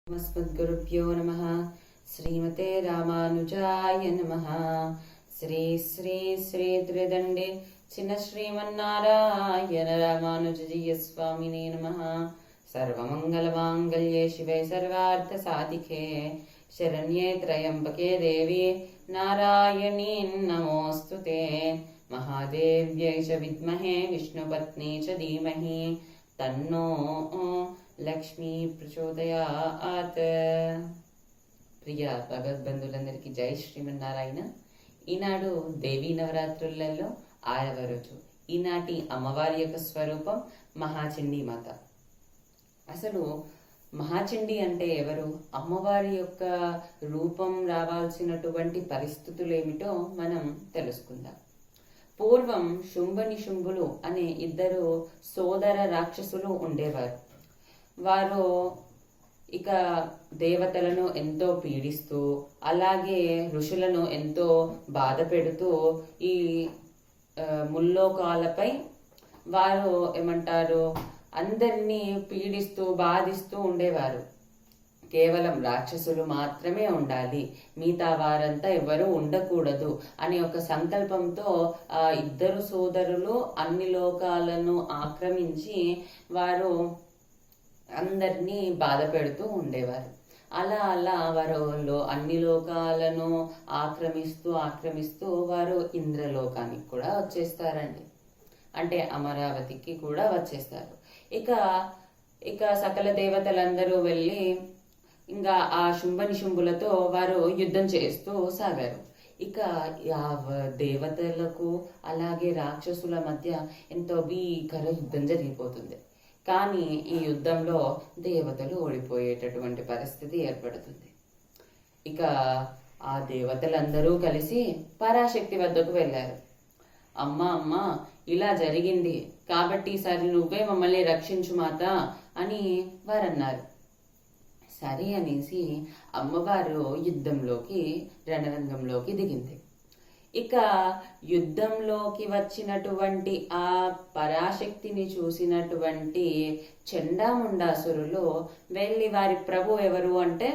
నమస్మద్గురుభ్యో నమః. శ్రీమతే రామానుజాయ నమః. శ్రీ శ్రీ శ్రీ త్రిదండి చిన్న శ్రీమన్నారాయణ రామానుజీయ స్వామినే నమః. సర్వమంగళమాంగళ్యే శివే సర్వార్థ సాధికే శరణ్యే త్రయంబకే దేవి నారాయణీ నమోస్తుతే. మహాదేవ్యై చ విద్మహే విష్ణుపత్ని చ ధీమహి తన్నో లక్ష్మీ ప్రచోదయాత్. ప్రియ భగవద్బంధులందరికీ జై శ్రీమన్నారాయణ. ఈనాడు దేవీ నవరాత్రులలో 6వ రోజు. ఈనాటి అమ్మవారి యొక్క స్వరూపం మహాచండీ మాత. అసలు మహాచండీ అంటే ఎవరు? అమ్మవారి యొక్క రూపం రావాల్సినటువంటి పరిస్థితులు ఏమిటో మనం తెలుసుకుందాం. పూర్వం శుంభనిశుంభులు అనే 2 సోదర రాక్షసులు ఉండేవారు. వారు ఇక దేవతలను ఎంతో పీడిస్తూ, అలాగే ఋషులను ఎంతో బాధ పెడుతూ ఈ ముల్లోకాలపై వారు అందరినీ పీడిస్తూ బాధిస్తూ ఉండేవారు. కేవలం రాక్షసులు మాత్రమే ఉండాలి, మిగతా వారంతా ఎవరు ఉండకూడదు అనే ఒక సంకల్పంతో ఆ 2 సోదరులు అన్ని లోకాలను ఆక్రమించి వారు అందరినీ బాధ పెడుతూ ఉండేవారు. అలా అలా వారు అన్ని లోకాలను ఆక్రమిస్తూ వారు ఇంద్రలోకానికి కూడా వచ్చేస్తారండి. అంటే అమరావతికి కూడా వచ్చేస్తారు. ఇక సకల దేవతలందరూ వెళ్ళి ఇంకా ఆ శుంభనిశుంభులతో వారు యుద్ధం చేస్తూ సాగారు. ఇక ఆ దేవతలకు అలాగే రాక్షసుల మధ్య ఎంతో భీకర యుద్ధం జరిగిపోతుంది. కానీ ఈ యుద్ధంలో దేవతలు ఓడిపోయేటటువంటి పరిస్థితి ఏర్పడుతుంది. ఇక ఆ దేవతలందరూ కలిసి పరాశక్తి వద్దకు వెళ్ళారు. అమ్మ ఇలా జరిగింది కాబట్టి ఈసారి నువ్వే మమ్మల్ని రక్షించు మాత అని వారన్నారు. సరే అనేసి అమ్మవారు రణరంగంలోకి దిగింది. ఇక యుద్ధంలోకి వచ్చినటువంటి ఆ పరాశక్తిని చూసినటువంటి చండాముండాసురులు వెళ్ళి వారి ప్రభు ఎవరు అంటే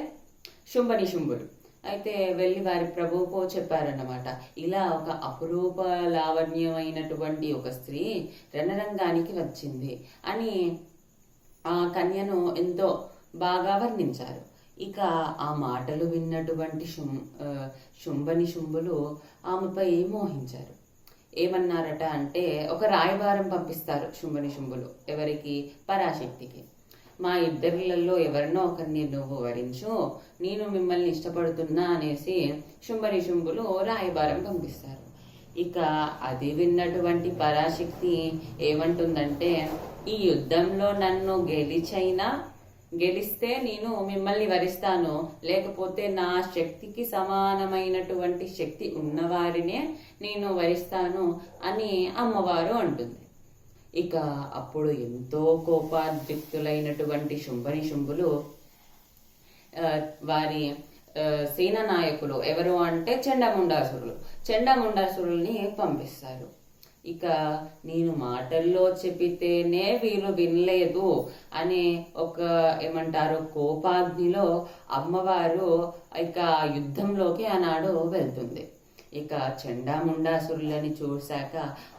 శుంభనిశుంభులు అయితే వెళ్ళి వారి ప్రభువుకు చెప్పారన్నమాట. ఇలా ఒక అపురూప లావణ్యమైనటువంటి ఒక స్త్రీ రణరంగానికి వచ్చింది అని ఆ కన్యను ఎంతో బాగా వర్ణించారు. ఇక ఆ మాటలు విన్నటువంటి శుంభనిశుంభులు ఆమెపై మోహించారు. ఏమన్నారట అంటే, ఒక రాయబారం పంపిస్తారు శుంభనిశుంభులు. ఎవరికి? పరాశక్తికి. మా 2 ఎవరినో ఒకరిని నువ్వు వరించు, నేను మిమ్మల్ని ఇష్టపడుతున్నా అనేసి శుంభనిశుంభులు రాయబారం పంపిస్తారు. ఇక అది విన్నటువంటి పరాశక్తి ఏమంటుందంటే, ఈ యుద్ధంలో నన్ను గెలిస్తే నేను మిమ్మల్ని వరిస్తాను, లేకపోతే నా శక్తికి సమానమైనటువంటి శక్తి ఉన్నవారినే నేను వరిస్తాను అని అమ్మవారు అంటుంది. ఇక అప్పుడు ఎంతో కోపాద్రిక్తులైనటువంటి శుంభనిశుంభులు వారి సేనా నాయకులు ఎవరు అంటే చండాముండాసురుల్ని పంపిస్తారు. ఇక నేను మాటల్లో చెప్పితేనే వీళ్ళు వినలేదు అనే ఒక కోపాగ్నిలో అమ్మవారు ఇక యుద్ధంలోకి ఆనాడు వెళ్తుంది. ఇక చండాముండాసురులని చూశాక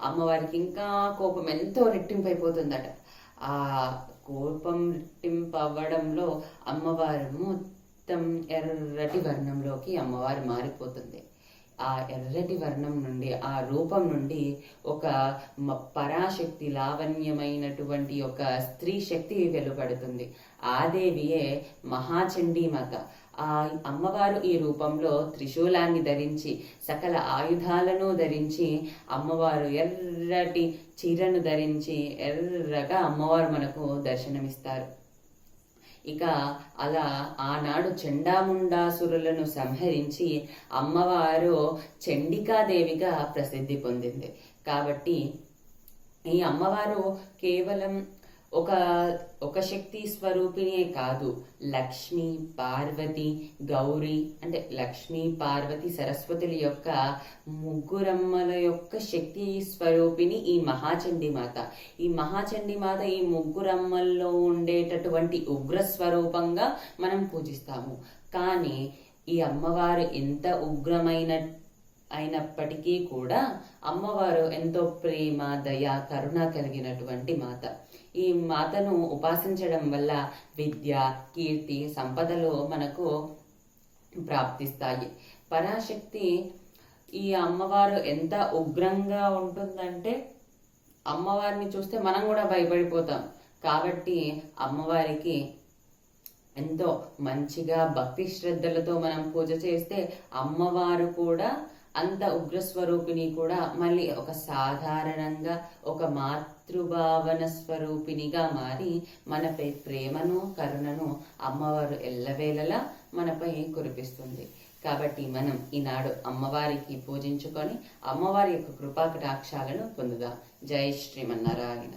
అమ్మవారికి ఇంకా కోపం ఎంతో రెట్టింపైపోతుందట. ఆ కోపం రెట్టింపవ్వడంలో అమ్మవారు మొత్తం ఎర్రటి వర్ణంలోకి అమ్మవారు మారిపోతుంది. ఆ ఎర్రటి వర్ణం నుండి, ఆ రూపం నుండి ఒక పరాశక్తి లావణ్యమైనటువంటి ఒక స్త్రీ శక్తి వెలువడుతుంది. ఆ దేవియే మహాచండీ మాత. ఆ అమ్మవారు ఈ రూపంలో త్రిశూలాన్ని ధరించి, సకల ఆయుధాలను ధరించి, అమ్మవారు ఎర్రటి చీరను ధరించి ఎర్రగా అమ్మవారు మనకు దర్శనమిస్తారు. ఇక అలా ఆనాడు చండాముండాసురులను సంహరించి అమ్మవారు చండికాదేవిగా ప్రసిద్ధి పొందింది. కాబట్టి ఈ అమ్మవారు కేవలం ఒక ఒక శక్తి స్వరూపిణే కాదు, లక్ష్మి, పార్వతి, గౌరీ అంటే లక్ష్మి, పార్వతి, సరస్వతుల యొక్క ముగ్గురమ్మల యొక్క శక్తి స్వరూపిణి ఈ మహాచండీ మాత. ఈ మహాచండీ మాత ఈ ముగ్గురమ్మల్లో ఉండేటటువంటి ఉగ్ర స్వరూపంగా మనం పూజిస్తాము. కానీ ఈ అమ్మవారు ఎంత అయినప్పటికీ కూడా అమ్మవారు ఎంతో ప్రేమ, దయ, కరుణ కలిగినటువంటి మాత. ఈ మాతను ఉపాసించడం వల్ల విద్య, కీర్తి, సంపదలు మనకు ప్రాప్తిస్తాయి. పరాశక్తి ఈ అమ్మవారు ఎంత ఉగ్రంగా ఉంటుందంటే అమ్మవారిని చూస్తే మనం కూడా భయపడిపోతాం. కాబట్టి అమ్మవారికి ఎంతో మంచిగా భక్తి శ్రద్ధలతో మనం పూజ చేస్తే అమ్మవారు కూడా అంత ఉగ్రస్వరూపిణి కూడా మళ్ళీ ఒక సాధారణంగా ఒక మాతృభావన స్వరూపిణిగా మారి మనపై ప్రేమను, కరుణను అమ్మవారు ఎల్లవేళలా మనపై కురిపిస్తుంది. కాబట్టి మనం ఈనాడు అమ్మవారికి పూజించుకొని అమ్మవారి యొక్క కృపా కటాక్షాలను పొందుదాం. జై శ్రీమన్నారాయణ.